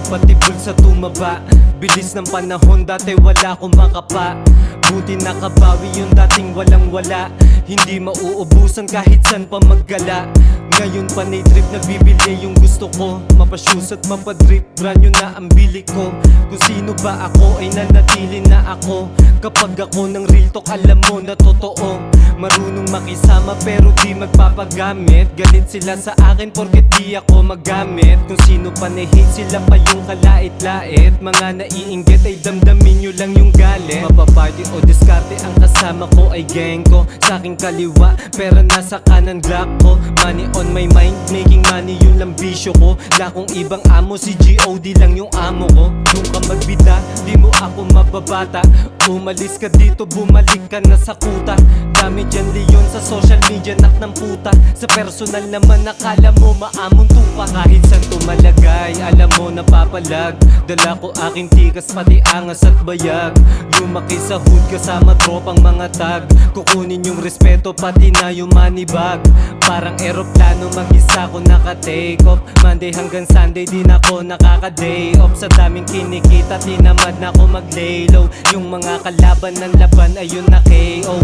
pati bulsa tumaba. Bilis ng panahon, dati wala akong makapa. Buti nakabawi yung dating walang wala. Hindi mauubusan kahit san pa maggala. Ngayon panay trip nagbibili yung gusto ko. Mapashoes at mapadrip, brand new na ang bili ko. Kung sino ba ako ay nanatili na ako. Kapag ako ng real talk alam mo na totoo. Marunong makisama pero di magpapagamit. Galit sila sa akin porket di ako magamit. Kung sino panahit sila pa yung kalait-lait. Mga naiinggit ay damdamin nyo lang yung galit. Mapaparty o diskarte ang kasama ko ay gang ko. Sa aking kaliwa pera nasa kanan Glock ko. Money on my mind, making money yun lang bisyo ko. Lakong ibang amo, si G.O.D lang yung amo ko. Kung ka magbida, di mo ako mababata. Umalis ka dito, bumalik ka na sa kuta. Dami dyan leon sa social media, nak ng puta. Sa personal naman nakala mo maamon tupa. Kahit saan tumalagay, alam mo napapalag. Dala ko aking tikas, pati angas at bayag. Lumaki sa hood kasama tropang mga tag. Kukunin yung respeto, pati na yung money bag. Parang eroplano, mag-isa ko naka-take off. Monday hanggang Sunday, din ako nakaka-day off. Sa daming kinikita, tinamad na ako mag-lay low. Yung mga kalaban ng laban, ayun na KO.